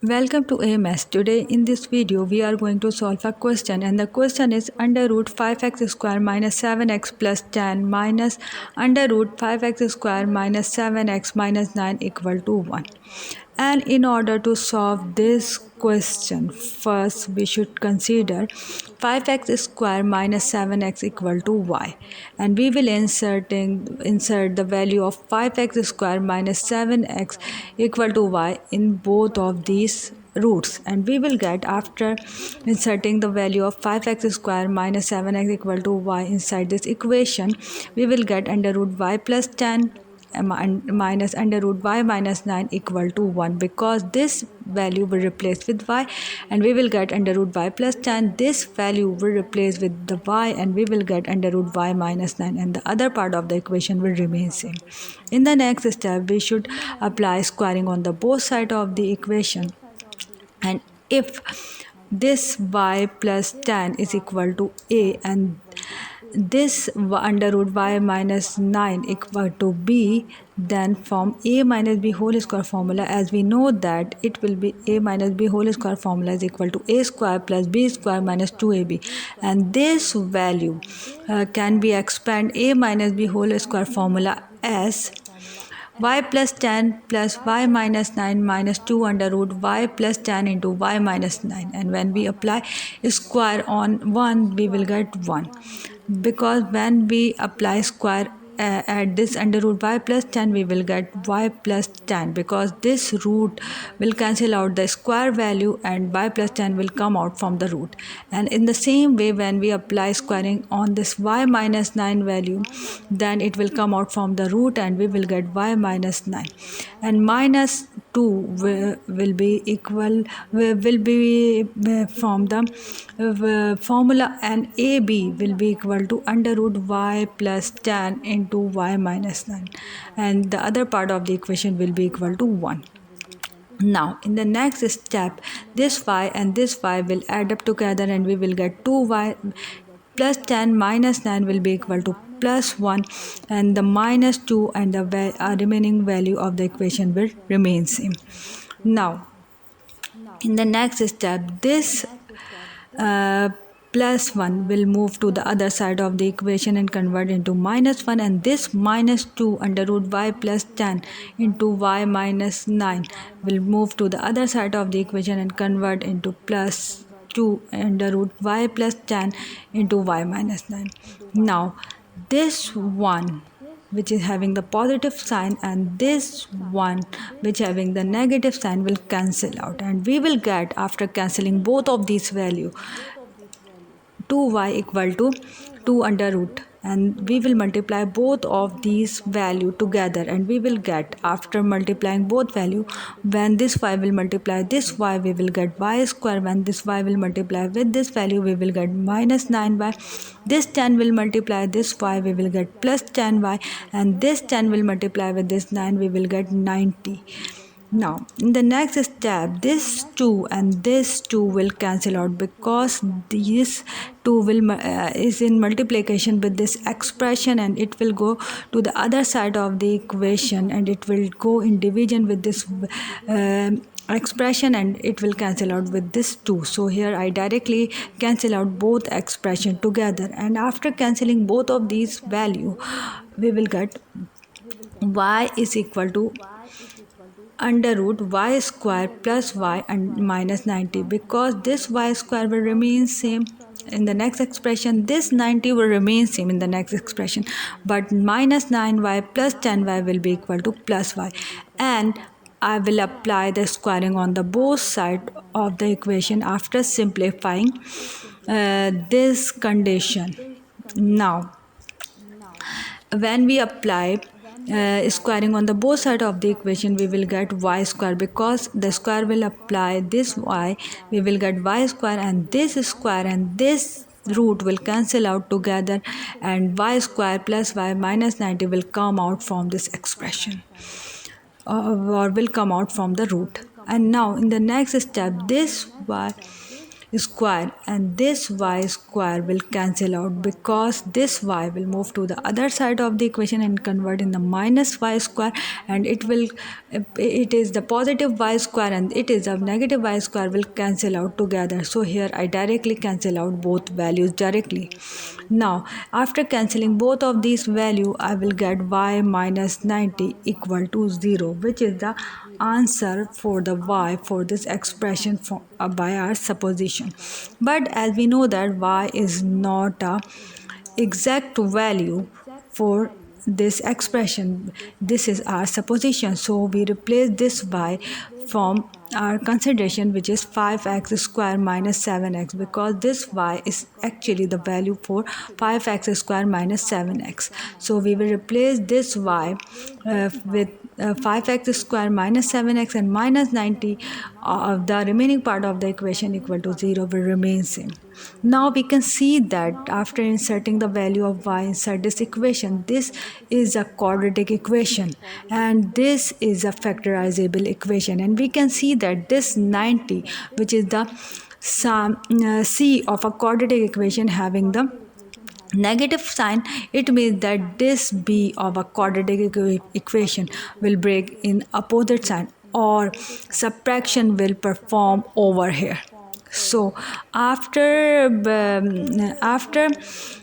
Welcome to AMS. Today in this video we are going to solve a question, and the question is under root 5x square minus 7x plus 10 minus under root 5x square minus 7x minus 9 equal to 1. And in order to solve this question, first we should consider 5x square minus 7x equal to y, and we will insert the value of 5x square minus 7x equal to y in both of these roots, and we will get, after inserting the value of 5x square minus 7x equal to y inside this equation, we will get under root y plus 10 minus under root y minus 9 equal to 1, because this value will replace with y, and we will get under root y plus 10. This value will replace with the y, and we will get under root y minus 9, and the other part of the equation will remain same. In the next step, we should apply squaring on the both sides of the equation, and if this y plus 10 is equal to a and this under root y minus 9 equal to b, then from a minus b whole square formula, as we know that it will be a minus b whole square formula is equal to a square plus b square minus 2ab, and this value can be expand a minus b whole square formula as y plus 10 plus y minus 9 minus 2 under root y plus 10 into y minus 9, and when we apply square on 1 we will get 1, because when we apply square at this under root y plus 10 we will get y plus 10, because this root will cancel out the square value and y plus 10 will come out from the root. And in the same way, when we apply squaring on this y minus 9 value, then it will come out from the root and we will get y minus 9, and minus 2 will be equal will be from the formula, and AB will be equal to under root y plus 10 into y minus 9, and the other part of the equation will be equal to 1. Now in the next step, this y and this y will add up together and we will get 2y plus 10 minus 9 will be equal to plus 1, and the minus 2 and the remaining value of the equation will remain same. Now in the next step, this plus 1 will move to the other side of the equation and convert into minus 1, and this minus 2 under root y plus 10 into y minus 9 will move to the other side of the equation and convert into plus 2 under root y plus 10 into y minus 9. Now this one which is having the positive sign and this one which having the negative sign will cancel out, and we will get, after cancelling both of these value, 2y equal to 2 under root, and we will multiply both of these value together, and we will get, after multiplying both value, when this y will multiply this y we will get y square, when this y will multiply with this value we will get minus 9y, this 10 will multiply this y we will get plus 10y, and this 10 will multiply with this 9 we will get 90. Now in the next step, this 2 and this 2 will cancel out, because this 2 will is in multiplication with this expression, and it will go to the other side of the equation, and it will go in division with this expression, and it will cancel out with this 2. So here I directly cancel out both expression together, and after cancelling both of these value we will get y is equal to under root y square plus y and minus 90, because this y square will remain same in the next expression, this 90 will remain same in the next expression, but minus 9y plus 10y will be equal to plus y, and I will apply the squaring on the both sides of the equation after simplifying this condition. Now when we apply squaring on the both sides of the equation we will get y square, because the square will apply this y, we will get y square, and this square and this root will cancel out together, and y square plus y minus 90 will come out from this expression, or will come out from the root. And now in the next step, this y square, and this y square will cancel out because this y will move to the other side of the equation and convert in the minus y square, and it is the positive y square and it is a negative y square will cancel out together. So here I directly cancel out both values directly. Now after cancelling both of these value, I will get y minus 90 equal to 0, which is the answer for the y for this expression by our supposition. But as we know that y is not a exact value for this expression, this is our supposition, so we replace this y from our consideration, which is 5x square minus 7x, because this y is actually the value for 5x square minus 7x. So we will replace this y with 5x square minus 7x and minus 90. The remaining part of the equation equal to 0 will remain same. Now we can see that after inserting the value of y inside this equation, this is a quadratic equation and this is a factorizable equation, and we can see that this 90, which is the C of a quadratic equation having the negative sign, it means that this b of a quadratic equation will break in opposite sign, or subtraction will perform over here. So after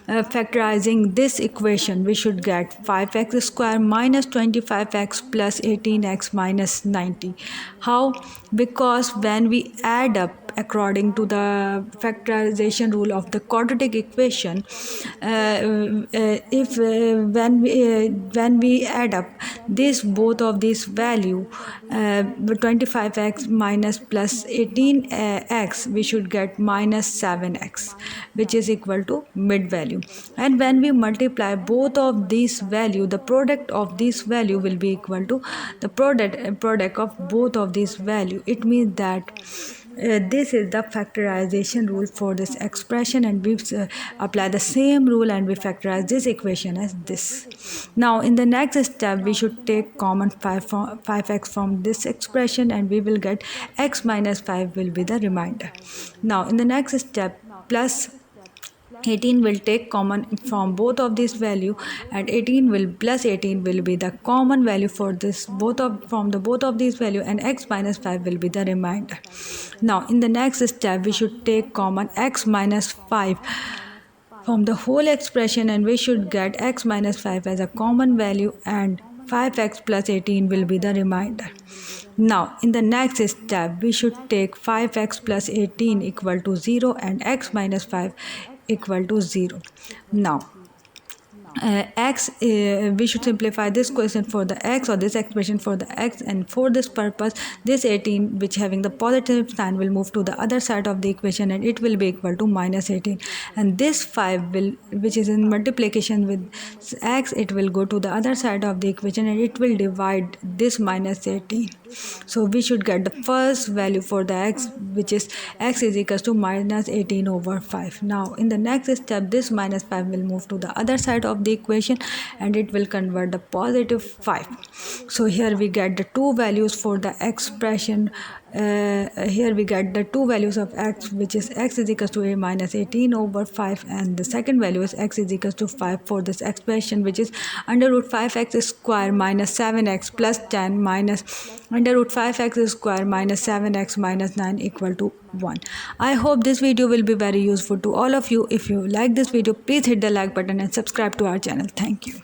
factorizing this equation, we should get 5x square minus 25x plus 18x minus 90. How? Because when we add up according to the factorization rule of the quadratic equation, if when we add up this both of these value, 25x minus plus 18x, we should get minus 7x, which is equal to mid value. And when we multiply both of these value, the product of this value will be equal to the product of both of these value. It means that this is the factorization rule for this expression, and we apply the same rule and we factorize this equation as this. Now in the next step, we should take common 5x from this expression, and we will get x minus 5 will be the remainder. Now in the next step, plus 18 will take common from both of these value, and 18 will plus 18 will be the common value for this both of these value, and x minus 5 will be the remainder. Now in the next step, we should take common x minus 5 from the whole expression, and we should get x minus 5 as a common value, and 5x plus 18 will be the remainder. Now in the next step, we should take 5x plus 18 equal to 0 and x minus 5 equal to 0. Now we should simplify this question for the x, or this expression for the x, and for this purpose this 18, which having the positive sign, will move to the other side of the equation, and it will be equal to minus 18, and this 5 will, which is in multiplication with x, it will go to the other side of the equation and it will divide this minus 18. So we should get the first value for the x, which is x is equals to minus 18 over 5. Now in the next step, this minus 5 will move to the other side of the equation and it will convert the positive 5. So here we get the two values for the expression. Here we get the two values of x, which is x is equals to a minus 18 over 5, and the second value is x is equals to 5 for this expression, which is under root 5x square minus 7x plus 10 minus under root 5x square minus 7x minus 9 equal to 1. I hope this video will be very useful to all of you. If you like this video, please hit the like button and subscribe to our channel. Thank you.